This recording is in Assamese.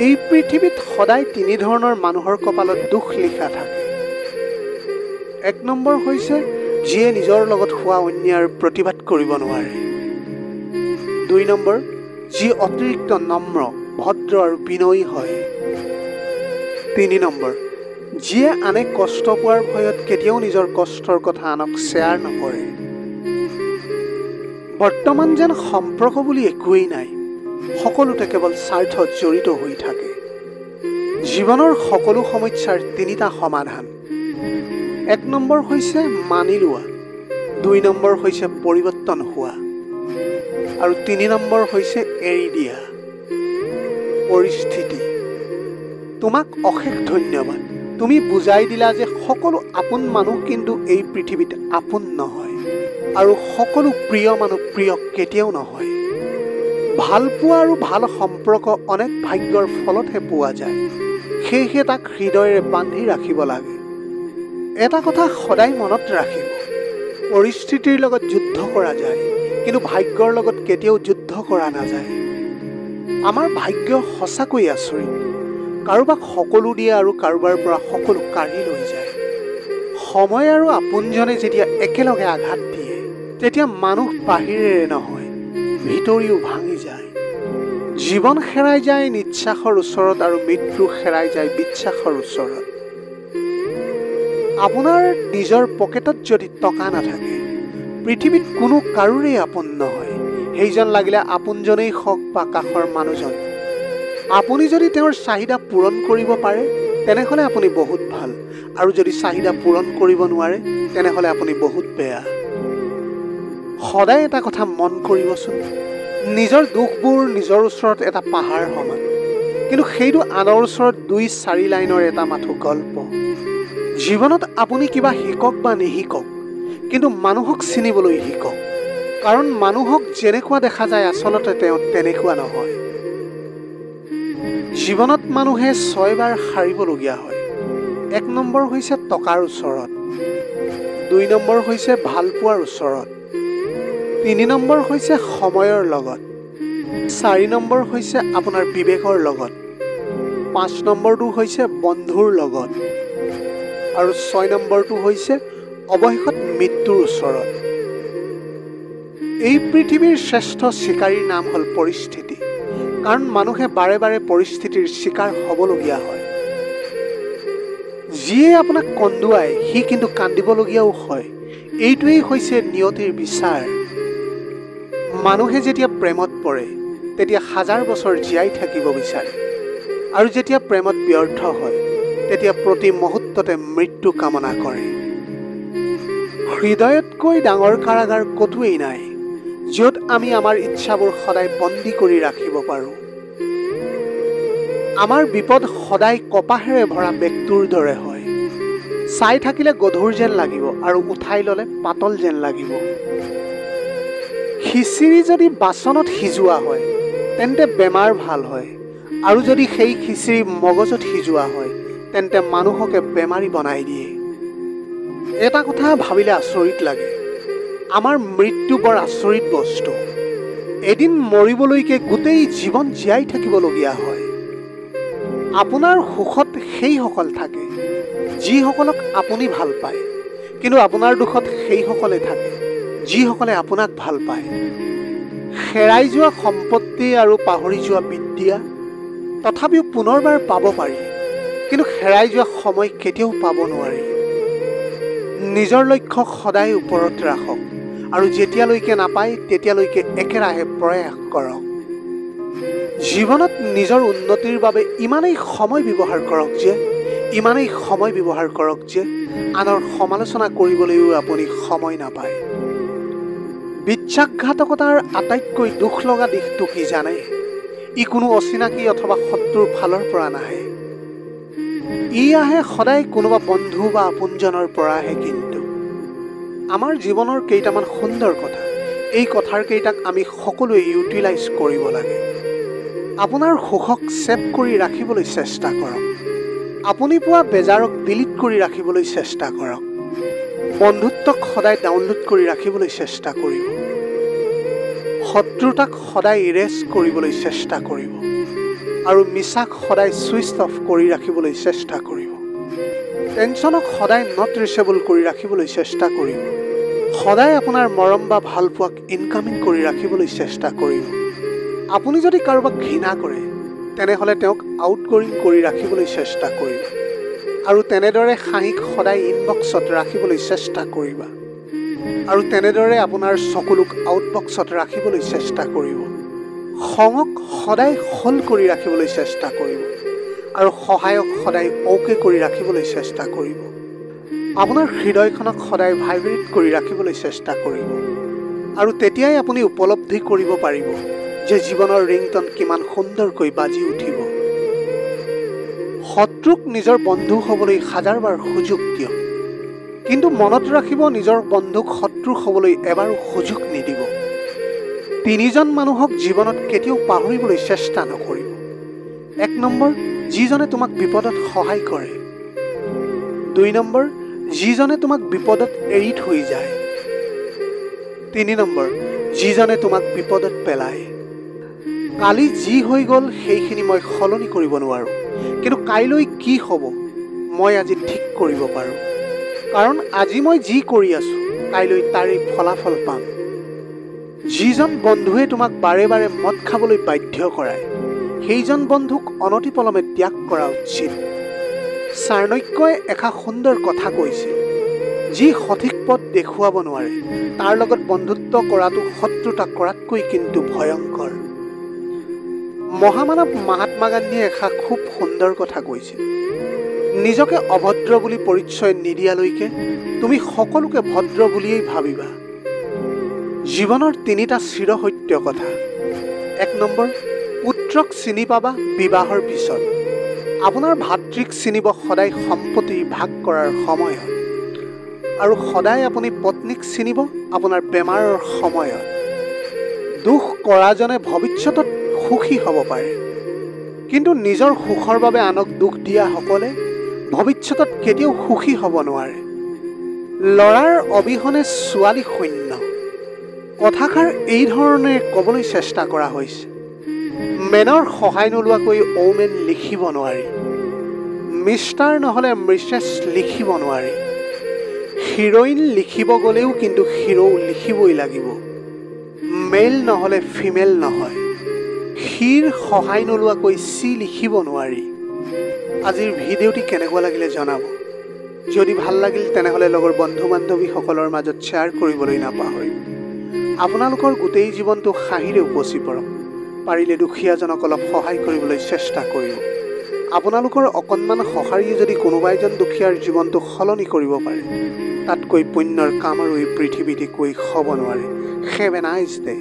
এই পৃথিৱীত সদায় তিনি ধৰণৰ মানুহৰ কপালত দুখ লিখা থাকে। 1 নম্বৰ হৈছে যিয়ে নিজৰ লগত হোৱা অন্যায়ৰ প্ৰতিবাদ কৰিব নোৱাৰে। 2 নম্বৰ, যি অতিৰিক্ত নম্ৰ, ভদ্ৰ আৰু বিনয়ী হয়। 3 নম্বৰ, যিয়ে আনে কষ্ট পোৱাৰ ভয়ত কেতিয়াও নিজৰ কষ্টৰ কথা আনক শ্বেয়াৰ নকৰে। বৰ্তমান যেন সম্পৰ্ক বুলি একোৱেই নাই, সকলোতে কেৱল স্বাৰ্থ জড়িত হৈ থাকে। জীৱনৰ সকলো সমস্যাৰ 3টা সমাধান। 1 নম্বৰ হৈছে মানি লোৱা, 2 নম্বৰ হৈছে পৰিৱৰ্তন হোৱা, আৰু 3 নম্বৰ হৈছে এৰি দিয়া। পৰিস্থিতি। তোমাক অশেষ ধন্যবাদ। তুমি বুজাই দিলা যে সকলো আপোন মানুহ কিন্তু এই পৃথিৱীত আপোন নহয়, আৰু সকলো প্ৰিয় মানুহ প্ৰিয় কেতিয়াও নহয়। ভাল পোৱা আৰু ভাল সম্পৰ্ক অনেক ভাগ্যৰ ফলতহে পোৱা যায়, সেয়েহে তাক হৃদয়েৰে বান্ধি ৰাখিব লাগে। এটা কথা সদায় মনত ৰাখিব, পৰিস্থিতিৰ লগত যুদ্ধ কৰা যায়, কিন্তু ভাগ্যৰ লগত কেতিয়াও যুদ্ধ কৰা নাযায়। আমাৰ ভাগ্য সঁচাকৈ আচৰিত। কাৰোবাক সকলো দিয়ে আৰু কাৰোবাৰ পৰা সকলো কাঢ়ি লৈ যায়। সময় আৰু আপোনজনে যেতিয়া একেলগে আঘাত দিয়ে, তেতিয়া মানুহ বাহিৰেৰে নহয়, ভিতৰিও ভাঙি যায়। জীৱন হেৰাই যায় নিশ্বাসৰ ওচৰত আৰু মৃত্যু হেৰাই যায় বিশ্বাসৰ ওচৰত। আপোনাৰ নিজৰ পকেটত যদি টকা নাথাকে, পৃথিৱীত কোনো কাৰোৰে আপোন নহয়, সেইজন লাগিলে আপোনজনেই হওক বা কাষৰ মানুহজন। আপুনি যদি তেওঁৰ চাহিদা পূৰণ কৰিব পাৰে, তেনেহ'লে আপুনি বহুত ভাল, আৰু যদি চাহিদা পূৰণ কৰিব নোৱাৰে, তেনেহ'লে আপুনি বহুত বেয়া। সদায় এটা কথা মন কৰিবচোন, নিজৰ দুখবোৰ নিজৰ ওচৰত এটা পাহাৰ সমান, কিন্তু সেইটো আনৰ ওচৰত 2-4 লাইনৰ এটা মাথো গল্প। জীৱনত আপুনি কিবা শিকক বা নিশিকক, কিন্তু মানুহক চিনিবলৈ শিকক, কাৰণ মানুহক যেনেকুৱা দেখা যায় আচলতে তেওঁ তেনেকুৱা নহয়। জীৱনত মানুহে 6 বাৰ সাৰিবলগীয়া হয়। 1 নম্বৰ হৈছে টকাৰ ওচৰত, 2 নম্বৰ হৈছে ভাল পোৱাৰ ওচৰত, 3 নম্বৰ হৈছে সময়ৰ লগত, 4 নম্বৰ হৈছে আপোনাৰ বিবেকৰ লগত, 5 নম্বৰটো হৈছে বন্ধুৰ লগত, আৰু 6 নম্বৰটো হৈছে অৱশেষত মৃত্যুৰ ওচৰত। এই পৃথিৱীৰ শ্ৰেষ্ঠ চিকাৰীৰ নাম হ'ল পৰিস্থিতি, কাৰণ মানুহে বাৰে বাৰে পৰিস্থিতিৰ চিকাৰ হ'বলগীয়া হয়। যিয়ে আপোনাক কন্দুৱাই সি কিন্তু কান্দিবলগীয়াও হয়। এইটোৱেই হৈছে নিয়তিৰ বিচাৰ। মানুহে যেতিয়া প্ৰেমত পৰে, তেতিয়া 1000 বছৰ জীয়াই থাকিব বিচাৰে, আৰু যেতিয়া প্ৰেমত ব্যৰ্থ হয়, তেতিয়া প্ৰতি মুহূৰ্ততে মৃত্যু কামনা কৰে। হৃদয়তকৈ ডাঙৰ কাৰাগাৰ ক'তোৱেই নাই, য'ত আমি আমাৰ ইচ্ছাবোৰ সদায় বন্দী কৰি ৰাখিব পাৰোঁ। আমাৰ বিপদ সদায় কপাহেৰে ভৰা বেগটোৰ দৰে হয়। চাই থাকিলে গধুৰ যেন লাগিব, আৰু উঠাই ল'লে পাতল যেন লাগিব। খিচিৰি যদি বাচনত সিজোৱা হয়, তেন্তে বেমাৰ ভাল হয়, আৰু যদি সেই খিচিৰি মগজত সিজোৱা হয়, তেন্তে মানুহকে বেমাৰী বনাই দিয়ে। এটা কথা ভাবিলে আচৰিত লাগে, আমাৰ মৃত্যু বৰ আচৰিত বস্তু। এদিন মৰিবলৈকে গোটেই জীৱন জীয়াই থাকিবলগীয়া হয়। আপোনাৰ সুখত সেইসকল থাকে যিসকলক আপুনি ভাল পায়, কিন্তু আপোনাৰ দুখত সেইসকলে থাকে যিসকলে আপোনাক ভাল পায়। হেৰাই যোৱা সম্পত্তি আৰু পাহৰি যোৱা বিদ্যা তথাপিও পুনৰবাৰ পাব পাৰি, কিন্তু হেৰাই যোৱা সময় কেতিয়াও পাব নোৱাৰি। নিজৰ লক্ষ্য সদায় ওপৰত ৰাখক, আৰু যেতিয়ালৈকে নাপায় তেতিয়ালৈকে একেৰাহে প্ৰয়াস কৰক। জীৱনত নিজৰ উন্নতিৰ বাবে ইমানেই সময় ব্যৱহাৰ কৰক যে আনৰ সমালোচনা কৰিবলৈও আপুনি সময় নাপায়। বিশ্বাসঘাতকতাৰ আটাইতকৈ দুখ লগা দিশটো কি জানে? ই কোনো অচিনাকি অথবা শত্ৰুৰ ফালৰ পৰা নাহে। ই আহে সদায় কোনোবা বন্ধু বা আপোনজনৰ পৰা আহে। কিন্তু আমাৰ জীৱনৰ কেইটামান সুন্দৰ কথা, এই কথাৰ কেইটাক আমি সকলোৱে ইউটিলাইজ কৰিব লাগে। আপোনাৰ সুখক ছেভ কৰি ৰাখিবলৈ চেষ্টা কৰক। আপুনি পোৱা বেজাৰক ডিলিট কৰি ৰাখিবলৈ চেষ্টা কৰক। বন্ধুত্বক সদায় ডাউনলোড কৰি ৰাখিবলৈ চেষ্টা কৰিব। শত্ৰুতাক সদায় ইৰেজ কৰিবলৈ চেষ্টা কৰিব। আৰু মিছাক সদায় ছুইচ অফ কৰি ৰাখিবলৈ চেষ্টা কৰিব। টেনশ্যনক সদায় নট ৰিচেবল কৰি ৰাখিবলৈ চেষ্টা কৰিব। সদায় আপোনাৰ মৰম বা ভালপোৱাক ইনকামিং কৰি ৰাখিবলৈ চেষ্টা কৰিব। আপুনি যদি কাৰোবাক ঘৃণা কৰে তেনেহ'লে তেওঁক আউটগ'য়িং কৰি ৰাখিবলৈ চেষ্টা কৰিব আৰু তেনেদৰে হাঁহিক সদায় ইনবক্সত ৰাখিবলৈ চেষ্টা কৰিবা আৰু তেনেদৰে আপোনাৰ চকুলোক আউটবক্সত ৰাখিবলৈ চেষ্টা কৰিব। খঙক সদায় হল কৰি ৰাখিবলৈ চেষ্টা কৰিব আৰু সহায়ক সদায় অ'কে কৰি ৰাখিবলৈ চেষ্টা কৰিব। আপোনাৰ হৃদয়খনক সদায় ভাইব্ৰেট কৰি ৰাখিবলৈ চেষ্টা কৰিব আৰু তেতিয়াই আপুনি উপলব্ধি কৰিব পাৰিব যে জীৱনৰ ৰিংটন কিমান সুন্দৰকৈ বাজি উঠিব। শত্ৰুক নিজৰ বন্ধু হ'বলৈ হাজাৰবাৰ সুযোগ দিয়ক, কিন্তু মনত ৰাখিব নিজৰ বন্ধুক শত্ৰু হ'বলৈ এবাৰো সুযোগ নিদিব। তিনিজন মানুহক জীৱনত কেতিয়াও পাহৰিবলৈ চেষ্টা নকৰিব। 1 নম্বৰ, যিজনে তোমাক বিপদত সহায় কৰে। 2 নম্বৰ, যিজনে তোমাক বিপদত এৰি থৈ যায়। 3 নম্বৰ, যিজনে তোমাক বিপদত পেলায়। কালি যি হৈ গ'ল সেইখিনি মই সলনি কৰিব নোৱাৰোঁ, কিন্তু কাইলৈ কি হ'ব মই আজি ঠিক কৰিব পাৰোঁ, কাৰণ আজি মই যি কৰি আছোঁ কাইলৈ তাৰেই ফলাফল পাম। যিজন বন্ধুৱে তোমাক বাৰে বাৰে মদ খাবলৈ বাধ্য কৰায় সেইজন বন্ধুক অনতিপলমে ত্যাগ কৰা উচিত। চাণক্যই এষাৰ সুন্দৰ কথা কৈছিল, যি সঠিক পথ দেখুৱাব নোৱাৰে তাৰ লগত বন্ধুত্ব কৰাটো শত্ৰুতা কৰাতকৈ কিন্তু ভয়ংকৰ। মহামানৱ মহাত্মা গান্ধীয়ে এষাৰ খুব সুন্দৰ কথা কৈছিল, নিজকে অভদ্ৰ বুলি পৰিচয় নিদিয়ালৈকে তুমি সকলোকে ভদ্ৰ বুলিয়েই ভাবিবা। জীৱনৰ 3টা চিৰসত্য কথা। 1 নম্বৰ, পুত্ৰক চিনি পাবা বিবাহৰ পিছত। আপোনাৰ ভাতৃক চিনিব সদায় সম্পত্তি ভাগ কৰাৰ সময়ত, আৰু সদায় আপুনি পত্নীক চিনিব আপোনাৰ বেমাৰৰ সময়ত। দুখ কৰাজনে ভৱিষ্যতত সুখী হ'ব পাৰে, কিন্তু নিজৰ সুখৰ বাবে আনক দুখ দিয়াসকলে ভৱিষ্যতত কেতিয়াও সুখী হ'ব নোৱাৰে। ল'ৰাৰ অবিহনে ছোৱালী শূন্য। কথাষাৰ এই ধৰণে ক'বলৈ চেষ্টা কৰা হৈছে, মেনৰ সহায় নোলোৱাকৈ ঔমেন লিখিব নোৱাৰি, মিষ্টাৰ নহ'লে মিছেছ লিখিব নোৱাৰি, হিৰ'ইন লিখিব গ'লেও কিন্তু হিৰ' লিখিবই লাগিব, মেল নহ'লে ফিমেল নহয়, সিৰ সহায় নোলোৱাকৈ চি লিখিব নোৱাৰি। আজিৰ ভিডিঅ'টি কেনেকুৱা লাগিলে জনাব। যদি ভাল লাগিল তেনেহ'লে লগৰ বন্ধু বান্ধৱীসকলৰ মাজত শ্বেয়াৰ কৰিবলৈ নাপাহৰিব। আপোনালোকৰ গোটেই জীৱনটো হাঁহিৰে উপচি পৰক। পাৰিলে দুখীয়াজনক অলপ সহায় কৰিবলৈ চেষ্টা কৰিব। আপোনালোকৰ অকণমান সঁহাৰিয়ে যদি কোনোবা এজন দুখীয়াৰ জীৱনটো সলনি কৰিব পাৰে, তাতকৈ পুণ্যৰ কাম আৰু এই পৃথিৱীত একোৱেই হ'ব নোৱাৰে। Have a nice day.